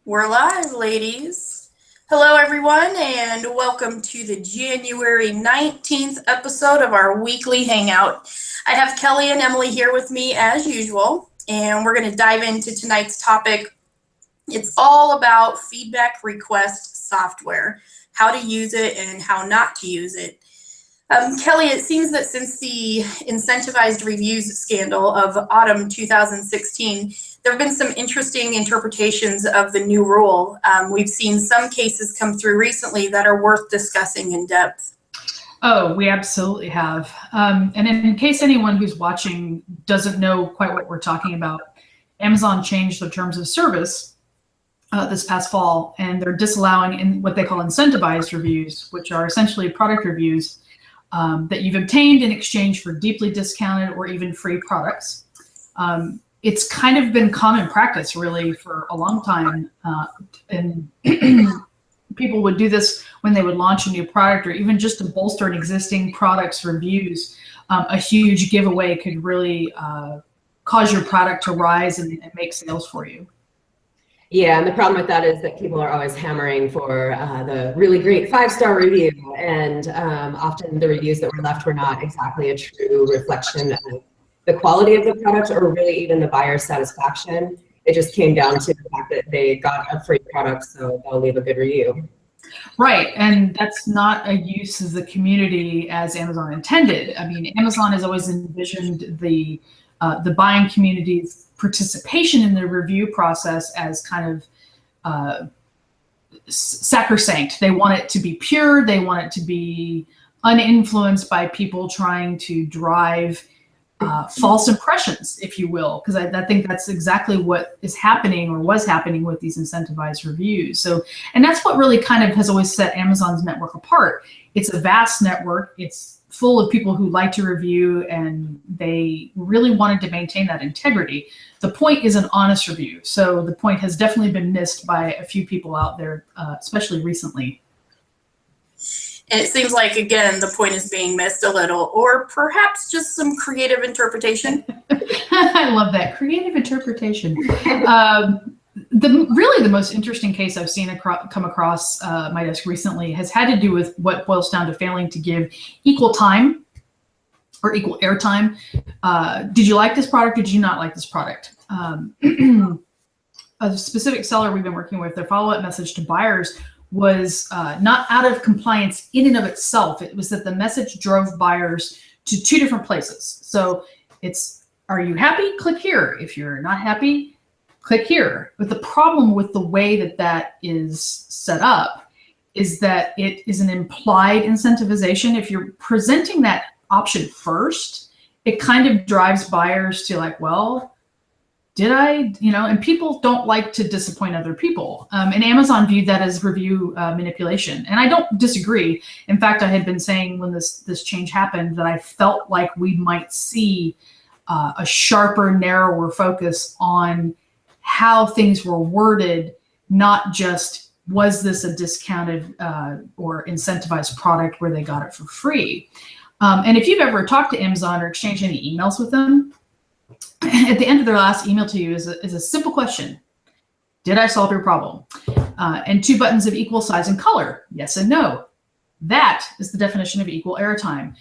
We're live, ladies. Hello, everyone, and welcome to the January 19th episode of our weekly Hangout. I have Kelly and Emily here with me as usual, and we're going to dive into tonight's topic. It's all about feedback request software, how to use it and how not to use it. Kelly, it seems that since the incentivized reviews scandal of autumn 2016, there have been some interesting interpretations of the new rule. We've seen some cases come through recently that are worth discussing in depth. Oh, we absolutely have. And in case anyone who's watching doesn't know quite what we're talking about, Amazon changed their terms of service this past fall, and they're disallowing in what they call incentivized reviews, which are essentially product reviews that you've obtained in exchange for deeply discounted or even free products. It's kind of been common practice really for a long time, and people would do this when they would launch a new product or even just to bolster an existing product's reviews. A huge giveaway could really cause your product to rise and make sales for you. Yeah, and the problem with that is that people are always hammering for the really great 5-star review, and often the reviews that were left were not exactly a true reflection of the quality of the product or really even the buyer's satisfaction. It just came down to the fact that they got a free product, so they'll leave a good review. Right, and that's not a use of the community as Amazon intended. I mean, Amazon has always envisioned the buying community's participation in the review process as kind of sacrosanct. They want it to be pure. They want it to be uninfluenced by people trying to drive false impressions, if you will, because I think that's exactly what is happening or was happening with these incentivized reviews. So, and that's what really kind of has always set Amazon's network apart. It's a vast network. It's full of people who like to review, and they really wanted to maintain that integrity. The point is an honest review. So the point has definitely been missed by a few people out there, especially recently. And it seems like, again, the point is being missed a little, or perhaps just some creative interpretation. I love that, creative interpretation. Really the most interesting case I've seen come across my desk recently has had to do with what boils down to failing to give equal time or equal airtime. Did you like this product? Did you not like this product? A specific seller we've been working with, their follow-up message to buyers was not out of compliance in and of itself. It was that the message drove buyers to two different places. So it's, are you happy? Click here. If you're not happy, click here. But the problem with the way that that is set up is that it is an implied incentivization. If you're presenting that option first, it kind of drives buyers to like, well, did I, and people don't like to disappoint other people. And Amazon viewed that as review manipulation. And I don't disagree. In fact, I had been saying when this change happened that I felt like we might see a sharper, narrower focus on how things were worded, not just was this a discounted or incentivized product where they got it for free. And if you've ever talked to Amazon or exchanged any emails with them, at the end of their last email to you is a simple question. Did I solve your problem? And 2 buttons of equal size and color, yes and no. That is the definition of equal airtime.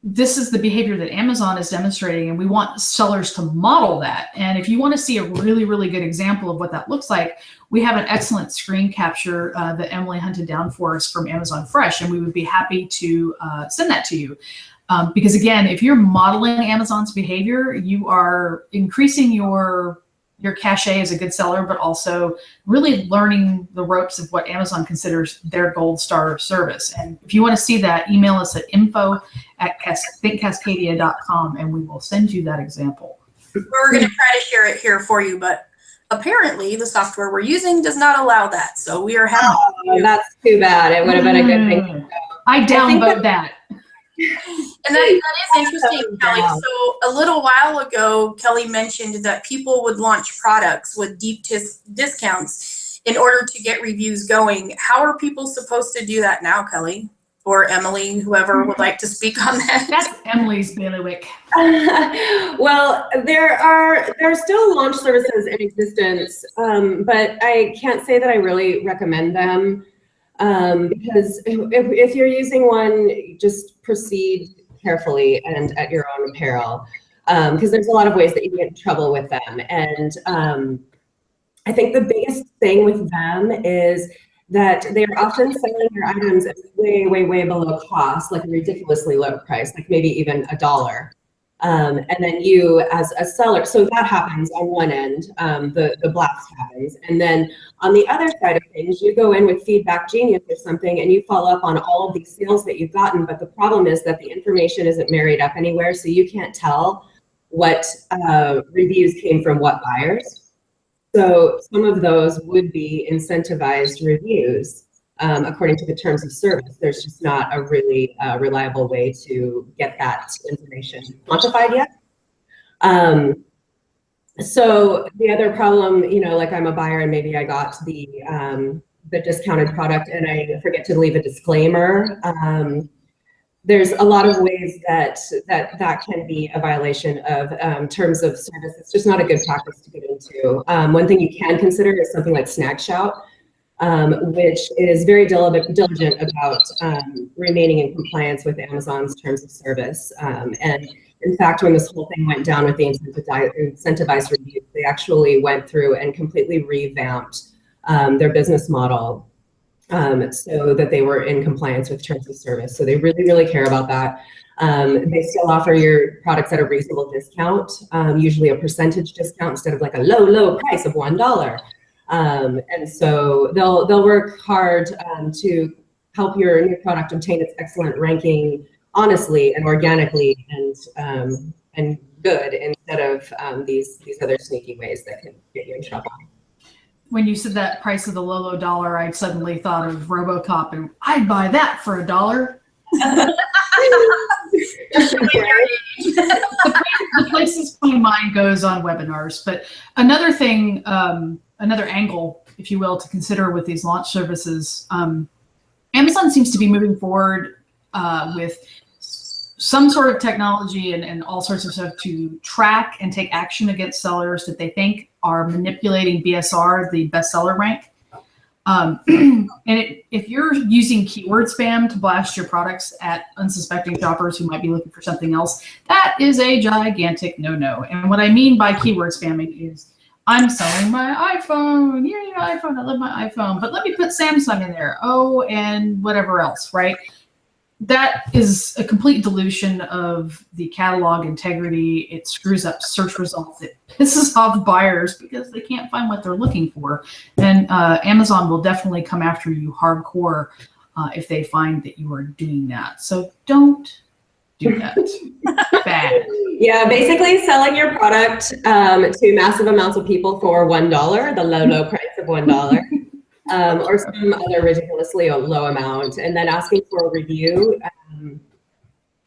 This is the behavior that Amazon is demonstrating, and we want sellers to model that. And if you want to see a really, really good example of what that looks like, we have an excellent screen capture that Emily hunted down for us from Amazon Fresh, and we would be happy to send that to you. Because again, if you're modeling Amazon's behavior, you are increasing your cachet as a good seller, but also really learning the ropes of what Amazon considers their gold star service. And if you want to see that, email us at info@thinkcascadia.com and we will send you that example. We're going to try to share it here for you, but apparently the software we're using does not allow that. So we are happy. Oh, that's too bad. It would have been a good thing. I downvote that. And that is interesting, Kelly. So a little while ago, Kelly mentioned that people would launch products with deep discounts in order to get reviews going. How are people supposed to do that now, Kelly? or Emily, whoever would like to speak on that. That's Emily's bailiwick. Well, there are still launch services in existence, but I can't say that I really recommend them, because if you're using one, just proceed carefully and at your own peril, because there's a lot of ways that you get in trouble with them. And I think the biggest thing with them is that they're often selling their items at way, way, way below cost, like a ridiculously low price, like maybe even $1. And then you as a seller, so that happens on one end, the blast happens. And then on the other side of things, you go in with Feedback Genius or something and you follow up on all of these sales that you've gotten, but the problem is that the information isn't married up anywhere, so you can't tell what reviews came from what buyers. So some of those would be incentivized reviews. According to the terms of service, there's just not a really reliable way to get that information quantified yet. So the other problem, you know, like I'm a buyer and maybe I got the discounted product and I forget to leave a disclaimer. There's a lot of ways that can be a violation of terms of service. It's just not a good practice to get into. One thing you can consider is something like Snagshout, which is very diligent about remaining in compliance with Amazon's terms of service. And in fact, when this whole thing went down with the incentivized reviews, they actually went through and completely revamped their business model so that they were in compliance with terms of service. So they really, really care about that. They still offer your products at a reasonable discount, usually a percentage discount instead of like a low, low price of $1. And so they'll work hard to help your new product obtain its excellent ranking honestly and organically and good, instead of these other sneaky ways that can get you in trouble. When you said that price of the low dollar, I suddenly thought of RoboCop, and I'd buy that for $1. The places my mind goes on webinars. But another thing, another angle, if you will, to consider with these launch services, Amazon seems to be moving forward with some sort of technology and all sorts of stuff to track and take action against sellers that they think are manipulating BSR, the bestseller rank. If you're using keyword spam to blast your products at unsuspecting shoppers who might be looking for something else, that is a gigantic no-no. And what I mean by keyword spamming is, I'm selling my iPhone. Yay, iPhone, I love my iPhone. But let me put Samsung in there. Oh, and whatever else, right? That is a complete dilution of the catalog integrity. It screws up search results. It pisses off buyers because they can't find what they're looking for. And Amazon will definitely come after you hardcore if they find that you are doing that. So don't do that. Bad. Yeah, basically selling your product to massive amounts of people for $1, the low price of $1. Or some other ridiculously low amount, and then asking for a review,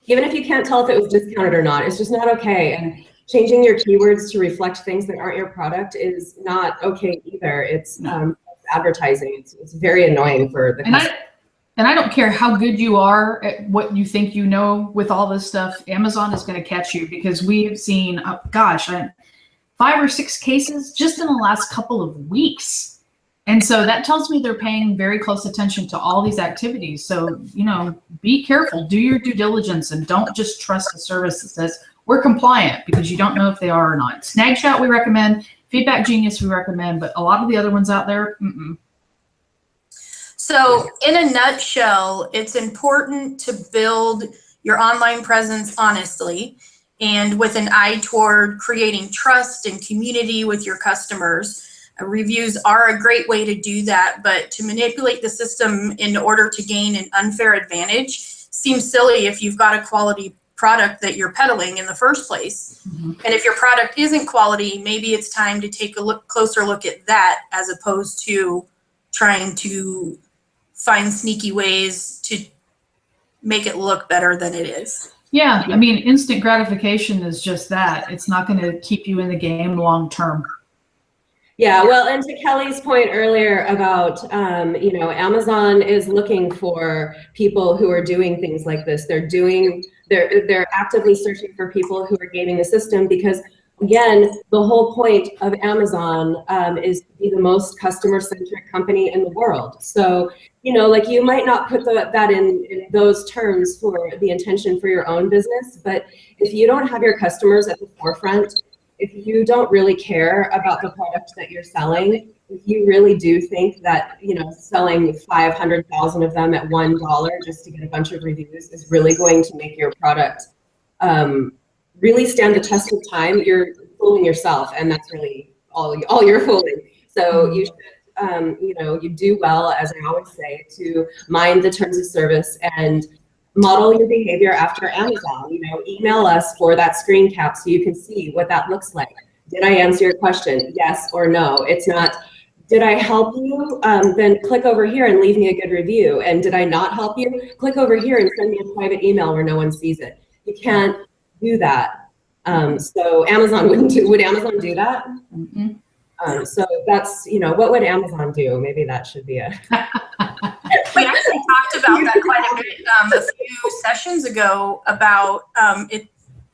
even if you can't tell if it was discounted or not, it's just not okay. And changing your keywords to reflect things that aren't your product is not okay either. It's advertising. It's very annoying for the customer. And I don't care how good you are at what you think you know with all this stuff, Amazon is going to catch you, because we have seen, 5 or 6 cases just in the last couple of weeks. And so that tells me they're paying very close attention to all these activities. So, you know, be careful, do your due diligence, and don't just trust a service that says we're compliant, because you don't know if they are or not. Snagshout we recommend, Feedback Genius we recommend, but a lot of the other ones out there, So in a nutshell, it's important to build your online presence honestly and with an eye toward creating trust and community with your customers. Reviews are a great way to do that, but to manipulate the system in order to gain an unfair advantage seems silly if you've got a quality product that you're peddling in the first place. And if your product isn't quality, maybe it's time to take a closer look at that, as opposed to trying to find sneaky ways to make it look better than it is. Yeah, I mean, instant gratification is just that. It's not going to keep you in the game long term. Yeah, well, and to Kelly's point earlier about, you know, Amazon is looking for people who are doing things like this. They're actively searching for people who are gaming the system because, again, the whole point of Amazon is to be the most customer-centric company in the world. So, you know, like you might not put that in those terms for the intention for your own business, but if you don't have your customers at the forefront, if you don't really care about the product that you're selling, if you really do think that, you know, selling 500,000 of them at $1 just to get a bunch of reviews is really going to make your product really stand the test of time, you're fooling yourself, and that's really all you're fooling. So you should, you know, you do well, as I always say, to mind the terms of service and model your behavior after Amazon. You know, email us for that screen cap so you can see what that looks like. Did I answer your question? Yes or no. It's not, did I help you? Then click over here and leave me a good review. And did I not help you? Click over here and send me a private email where no one sees it. You can't do that. So Amazon would Amazon do that? Mm-hmm. So that's, you know, what would Amazon do? Maybe that should be a... We actually talked about that quite a bit a few sessions ago about it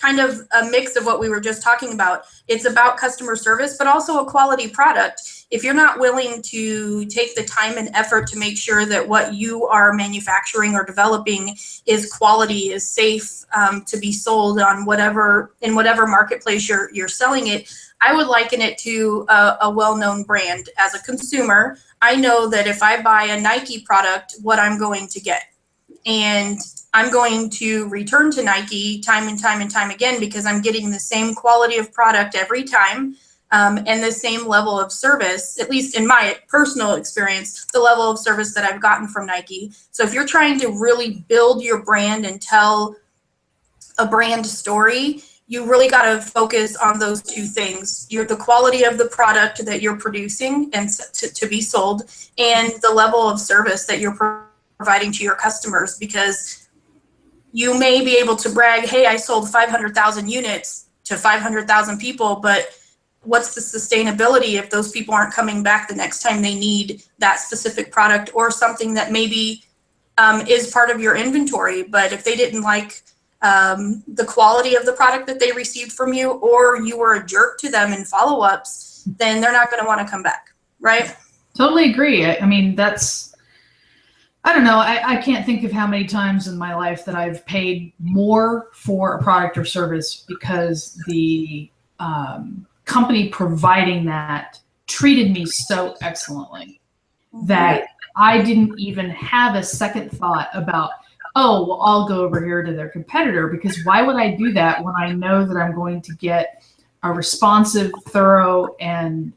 kind of a mix of what we were just talking about. It's about customer service, but also a quality product. If you're not willing to take the time and effort to make sure that what you are manufacturing or developing is quality, is safe to be sold on in whatever marketplace you're selling it, I would liken it to a well-known brand. As a consumer, I know that if I buy a Nike product, what I'm going to get. And I'm going to return to Nike time and time and time again because I'm getting the same quality of product every time and the same level of service, at least in my personal experience, the level of service that I've gotten from Nike. So if you're trying to really build your brand and tell a brand story, you really got to focus on those two things. The quality of the product that you're producing and to be sold, and the level of service that you're providing to your customers, because you may be able to brag, hey, I sold 500,000 units to 500,000 people, but what's the sustainability if those people aren't coming back the next time they need that specific product or something that maybe is part of your inventory, but if they didn't like the quality of the product that they received from you, or you were a jerk to them in follow-ups, then they're not going to want to come back, right? Totally agree. I mean, I don't know. I can't think of how many times in my life that I've paid more for a product or service because the company providing that treated me so excellently that I didn't even have a second thought about, oh, well, I'll go over here to their competitor, because why would I do that when I know that I'm going to get a responsive, thorough, and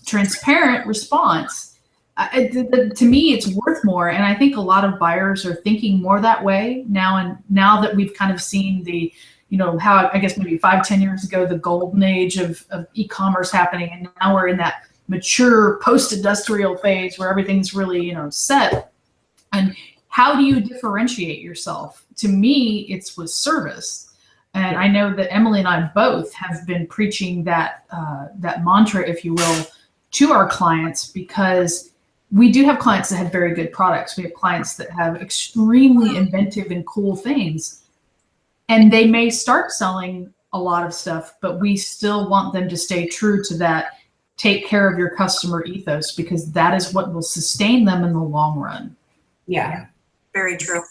transparent response? To me, it's worth more. And I think a lot of buyers are thinking more that way now. And now that we've kind of seen the, you know, how I guess maybe 5-10 years ago, the golden age of e-commerce happening. And now we're in that mature post-industrial phase where everything's really, you know, set. And how do you differentiate yourself? To me, it's with service. And I know that Emily and I both have been preaching that that mantra, if you will, to our clients, because we do have clients that have very good products. We have clients that have extremely inventive and cool things. And they may start selling a lot of stuff, but we still want them to stay true to that take care of your customer ethos, because that is what will sustain them in the long run. Yeah. Very true.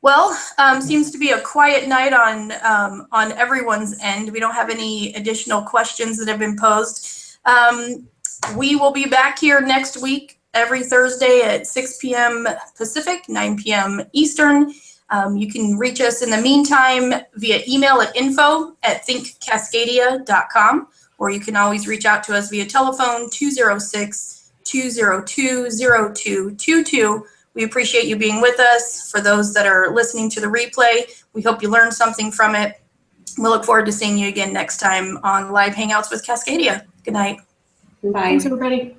Well, seems to be a quiet night on everyone's end. We don't have any additional questions that have been posed. We will be back here next week, every Thursday at 6 p.m. Pacific, 9 p.m. Eastern. You can reach us in the meantime via email at info@thinkcascadia.com, or you can always reach out to us via telephone 206-202-0222. We appreciate you being with us. For those that are listening to the replay, we hope you learned something from it. We'll look forward to seeing you again next time on Live Hangouts with Cascadia. Good night. Bye. Thanks, everybody.